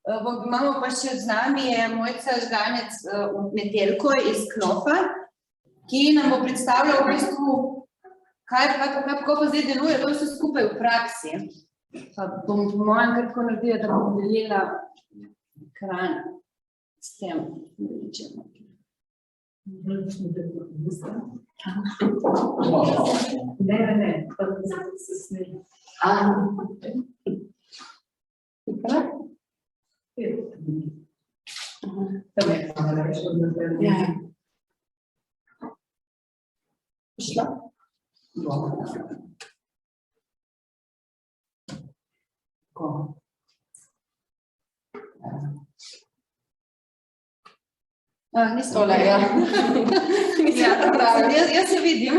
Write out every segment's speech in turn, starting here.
Imamo pa še z nami je Mojca Žganec Metelko iz Knofa, ki nam bo predstavljal v bistvu, kako pa zdaj deluje to vse skupaj v praksi. Pa bom po mojem kratko naredila, da bom delila ekran s tem. Ne, pa se snemi. Šla? Nisem tole, ja. Jaz se vidim.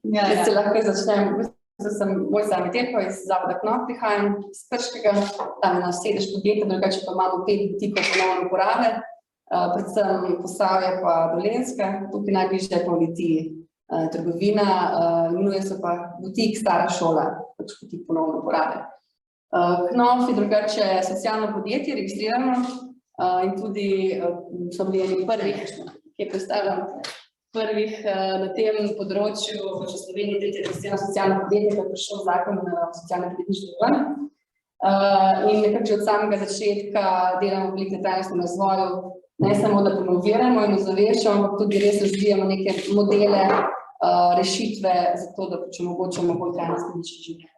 Jaz se lahko začnem. Sem Mojca Metelko iz Zavoda Knof, prihajam iz Krškega, tam je naš sedež podjetja, drugače pa imamo 5 butikov ponovne uporabe, predvsem Posavje pa Dolenjska, tukaj najbližje je pa v Litiji trgovina, imenuje se pa butik Stara šola, pač butik ponovne uporabe. Knof je drugače socialno podjetje, registrirano in tudi smo bili eni prvih, ki je predstavljam, prvih na tem področju v Sloveniji tretje registrirano socialno podjetje, ko je prišel zakon o socialnem podjetništvu ven. In nekako že od samega začetka delamo v veliko trajnostnem razvoju, ne samo da promoviramo in ozaveščamo, ampak tudi res razvijamo neke modele, rešitve za to, da omogočamo bolj trajnostni način življenja.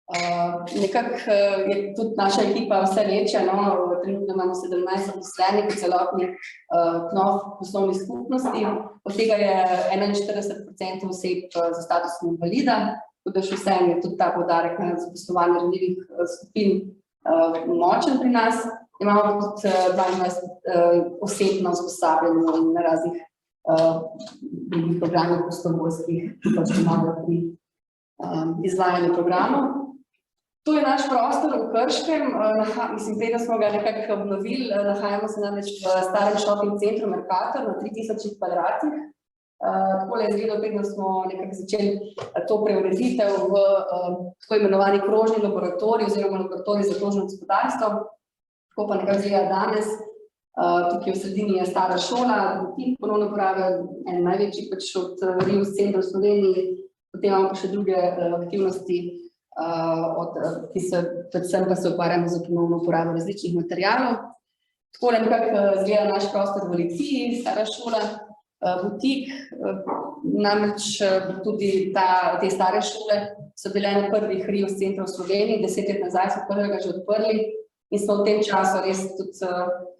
Nekako je tudi naša ekipa vse večja, trenutno imamo 17 zaposlenih v celotni Knof poslovni skupnosti, od tega je 41% oseb za statusom invalida, tako da še vseeno je tudi ta poudarek na zaposlovanje ranljivih skupin močen pri nas. Imamo tudi 22 oseb na usposabljanju in na raznih drugih programih prostovoljskih, ki pač pomagajo pri izvajanju programov. To je naš prostor v Krškem, preden smo ga nekako obnovili, nahajamo se namreč v starem shopping centru Mercator na 3000 kvadratih. Takole je izgledal, preden smo nekako začeli to preureditev v tako imenovani krožni laboratorij oziroma laboratorij za krožno gospodarstvo. Tako pa nekako izgleda danes. Tukaj v sredini je Stara šola, butik ponovne uporabe, en največji pač od Rius centrov v Sloveniji, potem imamo pa še druge aktivnosti, ki se predvsem pa se ukvarjamo za ponovno uporabo različnih materialov. Takole nekako izgleda naš prostor v Litiji, Stara šola, butik, namreč tudi te stare šole so bile ena prvih Rius centrov v Sloveniji, 10 let nazaj so prvega že odprli in smo v tem času res tudi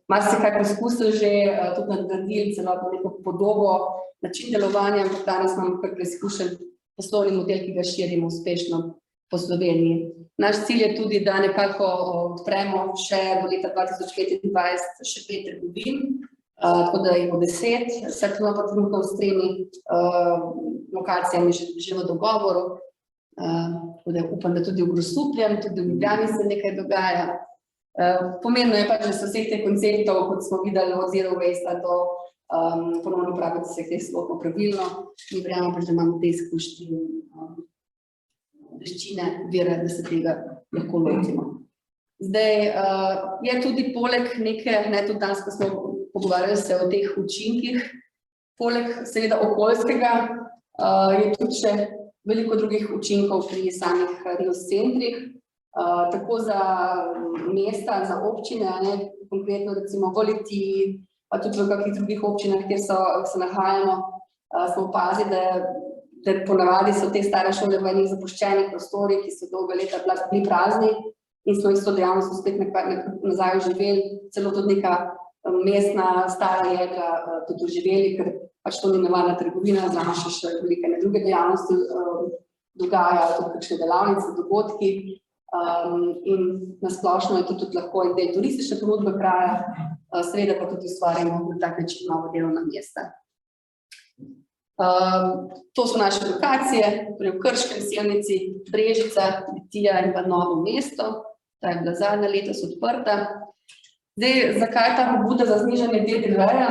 marsikaj poskusili že, tudi nadgradili celotno neko podobo, način delovanja, ampak danes imamo kar preizkušen poslovni model, ki ga širimo uspešno po Sloveniji. Naš cilj je tudi, da nekako odpremo še do leta 2025 še 5 trgovin, tako da jih bo 10, vsak ima pa trenutno v stremi lokacijami že v dogovoru, tako da upam, da tudi v Grosupljem, tudi v Ljubljani se nekaj dogaja. Pomembno je pač, da so vseh teh konceptov, kot smo videli od zero waste do ponovno uporabe, da se jih sklopimo pravilno in verjamemo pač, da imamo te izkušnje veščine, vire, da se tega lahko lotimo. Zdaj, je tudi poleg neke, tudi danes, ko smo pogovarjali se o teh učinkih, poleg seveda okoljskega, je tudi še veliko drugih učinkov pri samih Rius centrih, tako za mesta, za občine, konkretno recimo v Litiji, pa tudi v kakih drugih občinah, kjer se nahajamo, smo opazili, da ponavadi so te stare šole v enih zapuščenih prostorih, ki so dolga leta bili prazni in smo jih s to dejavnostjo spet nazaj oživeli, celo tudi neka mestna stara jedra tudi oživeli, ker pač to ni navadna trgovina, znamo še velike druge dejavnosti dogajajo, tudi kakšne delavnice, dogodki in nasplošno je to tudi lahko in del turistične ponudbe kraja, seveda pa tudi ustvarjamo na tak način nova delovna mesta. To so naše lokacije, torej v Krškem, Sevnici, Brežica, Litija in pa Novo mesto, ta je bila zadnja letos odprta. Zdaj, zakaj ta pobuda za znižanje DDV-ja?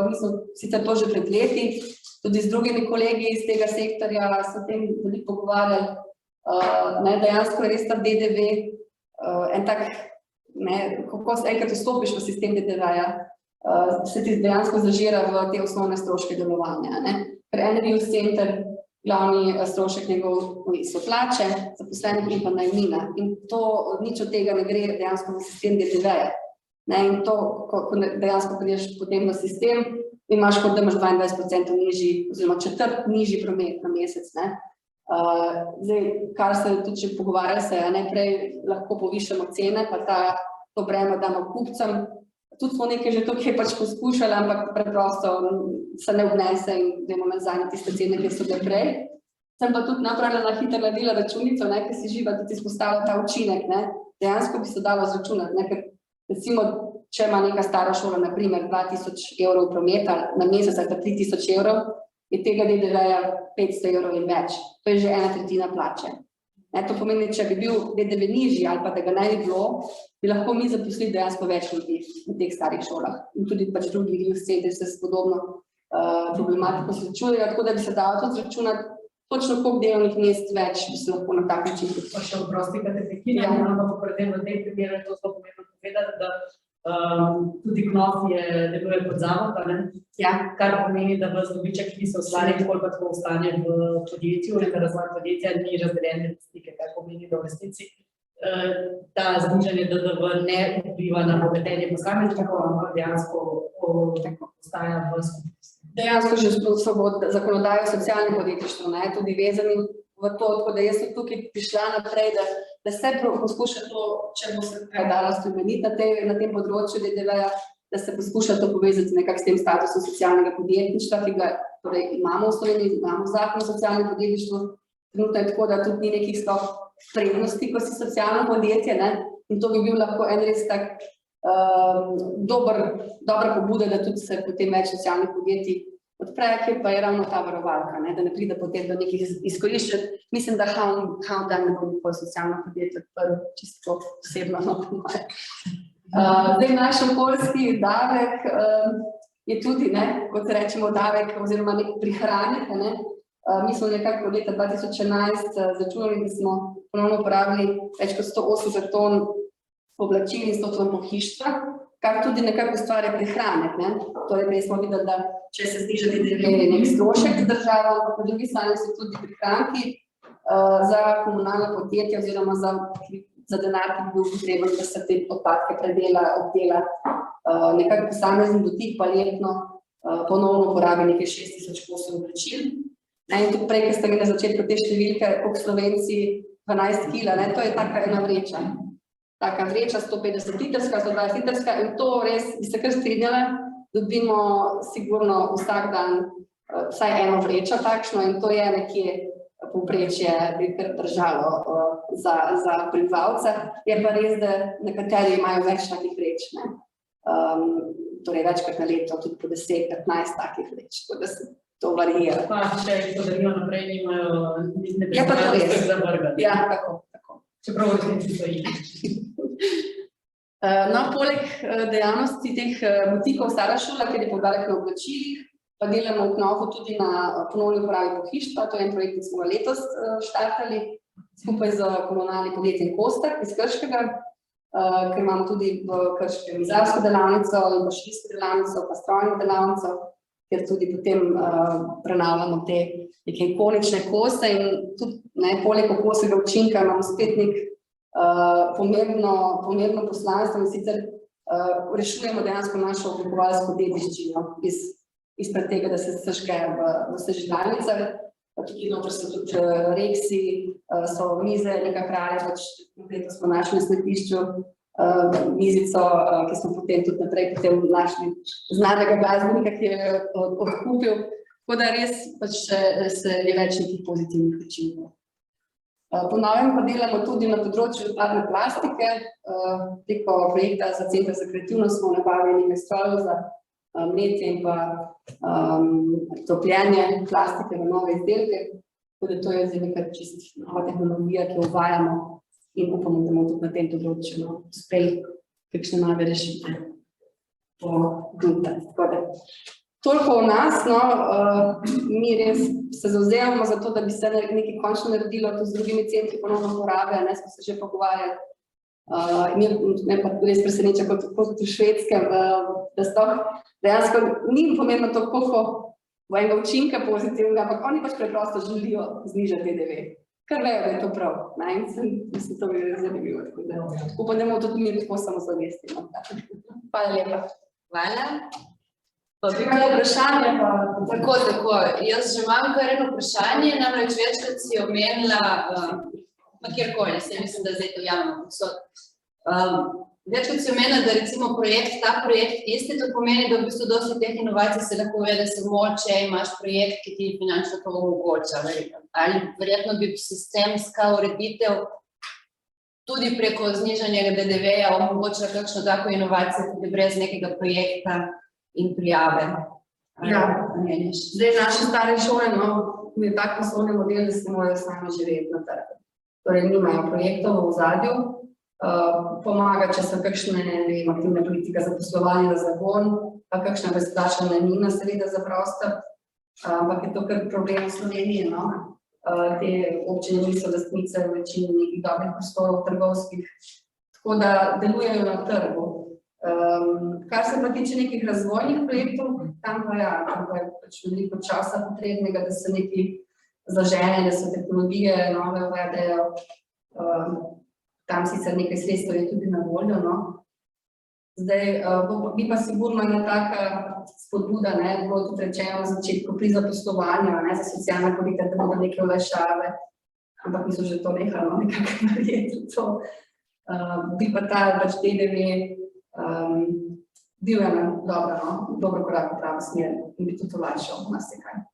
Mi smo sicer to že pred leti, tudi z drugimi kolegi iz tega sektorja se o tem veliko pogovarjali. Dejansko je res ta DDV en tak, kako enkrat vstopiš v sistem DDV-ja, se ti dejansko zažira v te osnovne stroške delovanja. Ker Energy Center, glavni strošek njegov so plače, zaposlenih in pa najemnina. In to nič od tega ne gre dejansko v sistem DDV-ja. In to, ko dejansko prideš potem v sistem, imaš kot da imaš 22% nižji, oziroma četrt nižji promet na mesec. Zdaj, kar se tudi če pogovarja se, prej lahko povišamo cene, pa to breme damo kupcem. Tudi smo nekaj že tukaj pač poskušali, ampak preprosto se ne obnese in dajmo nazaj na tiste cene, ki so bile prej. Sem pa tudi napravila naredila računico, ki si živa tudi izpostavlja ta učinek. Dejansko bi se dalo zračunati, ker recimo, če ima neka stara šola, na primer 2000 evrov prometa na mesec, ali pa 3000 evrov, je tega DDV-ja 500 evrov in več. To je že 1/3 plače. To pomeni, če bi bil DDV nižji ali pa da ga ne bi bilo, bi lahko mi zaposlili dejansko več ljudi v teh starih šolah. In tudi pač drugi ljudje se s podobno problematiko srečujejo, tako da bi se dalo tudi zračunati točno koliko delovnih mest več, bi se lahko na tak način. Pa še oprosti, kad te prekinjam, ampak predtem v tem primeru je to zelo pomembno povedati, da tudi KNOF deluje kot zavod, kar pomeni, da v dobiček, ki se ustvari, koliko tako ostane v podjetju in da razvoj podjetja ni razdeljen med lastnike, kar pomeni, da v resnici ta znižanje DDV ne vpliva na bogatenje posameznikov, ampak dejansko ostaja v skupnosti. Dejansko že so zakonodajo socialnim podjetništvom, tudi vezani v to, tako da jaz sem tukaj prišla naprej, da se poskuša to, če bo se kaj dalo spremeniti na tem področju DDV-ja, da se poskuša to povezati nekako s tem statusom socialnega podjetništva, ki ga torej imamo v Sloveniji, imamo zakon o socialnem podjetništvu, trenutno je tako, da tudi ni nekih sploh prednosti, ko si socialno podjetje, in to bi bil lahko en res tak dobra pobuda, da tudi se potem več socialnih podjetij odpre, ki pa je ravno ta varovalka, da ne pride potem do nekih izkoriščenj. Mislim, da Houndan ne bo nikoli socialno podjetje odprl, čisto posebno. Zdaj, naš okoljski davek je tudi, kot rečemo, davek oziroma nek prihranek. Mi smo nekako leta 2011 začunali, da smo ponovno uporabili več kot 180 ton oblačil in 100 ton pohištva, kar tudi nekako ustvarja prihranek. Torej, prej smo videli, da če se zniža DDV je nek strošek za državo, ampak po drugi strani so tudi prihranki za komunalna podjetja oziroma za denar, ki bi bil potreben, da se te odpadke predela, obdela. Nekako posamezen butik pa letno ponovno uporabi nekaj 6000 kosov oblačil. In tudi prej, ker ste mi na začetku te številke, koliko Slovenci 12 kila, to je taka ena vreča. Taka vreča, 150 litrska, 120 litrska in to res bi se kar strinjala, dobimo sigurno vsak dan vsaj eno vrečo takšno in to je nekje povprečje, bi kar držalo za prebivalca. Je pa res, da nekateri imajo več takih vreč, torej večkrat na leto, tudi po 10-15 takih vreč, tako da se to varira. Pa če jih podarijo naprej, nimajo je pa to res. Zavrgati. Ja, tako. Čeprav v resnici stoji. No, poleg dejavnosti teh butikov Stara šola, kjer je poudarek na oblačilih, pa delamo v KNOF-u tudi na ponovni uporabi pohištva. To je en projekt, ki smo ga letos štartali skupaj z komunalnim podjetjem Kostak iz Krškega, ker imamo tudi v Krškem mizarsko delavnico in pa šilijsko delavnico, pa strojno delavnico, kjer tudi potem prenavljamo te neke ikonične kose in tudi poleg okoljskega učinka imamo spet nek pomembno poslanstvo in sicer rešujemo dejansko našo oblikovalsko dediščino izpred tega, da se sežge v sežigalnicah. Tukaj noter so tudi reksi, so mize, neka kralja, konkretno smo našli na smetišču mizico, ki smo potem tudi naprej našli znanega glasbenika, ki je odkupil. Tako da res se je več nekih pozitivnih učinkov. Po novem pa delamo tudi na področju odpadne plastike. Preko projekta za Center za kreativnost smo nabavili nekaj strojev za mletje in pa topljenje plastike v nove izdelke. Tako da to je zdaj neka čisto nova tehnologija, ki jo uvajamo in upamo, da bomo tudi na tem področju uspeli kakšne nove rešitve pogledati. Toliko o nas, mi res se zavzemamo za to, da bi se nekaj končno naredilo tudi z drugimi centri ponovno uporabe, smo se že pogovarjali Me pa res preseneča kot v Švedskem, da sploh dejansko ni pomembno to, koliko bo enega učinka pozitivnega, ampak oni pač preprosto želijo znižati DDV. Kar vejo, da je to prav. Mislim, to bi res zanimivo. Upam, da bomo tudi mi tako samozavesti. Hvala lepa. Hvala. Pa bi kaj vprašanje pa... Tako. Jaz že imam kar eno vprašanje, namreč večkrat si omenila, pa kjerkoli, mislim, da zdaj to javno povsod. Večkrat si omenila, da recimo ta projekt isti, to pomeni, da v bistvu dosti teh inovacij se lahko uvede samo, če imaš projekt, ki ti finančno to omogoča. Ali verjetno bi sistemska ureditev tudi preko znižanja DDV-ja omogočila kakšno tako inovacijo, tudi brez nekega projekta in prijave. Ja, zdaj naše stare šole, mi je tak poslovni model, da se morajo sami živeti na trgu. Torej, nimajo projektov v ozadju, pomaga, če so kakšne aktivne politike za poslovanje, za zagon, pa kakšna brezplačna najemnina seveda za prostor, ampak je to kar problem v Sloveniji, te občine niso lastnice v večini nekih dobrih prostorov trgovskih, tako da delujejo na trgu. Kar se pa tiče nekih razvojnih projektov, tam pa je pač veliko časa potrebnega, da se neki zažene, da so tehnologije nove uvedejo, tam sicer nekaj sredstev je tudi na voljo, Zdaj, bi pa sigurno ena taka spodbuda, bilo tudi rečeno v začetku pri zaposlovanju, za socialne politike, da bodo neke olajšave, ampak mi so že to nehali, nekako narediti to. Bi pa ta pač DDV bil ena dobro korak v pravo smer in bi tudi olajšal marsikaj.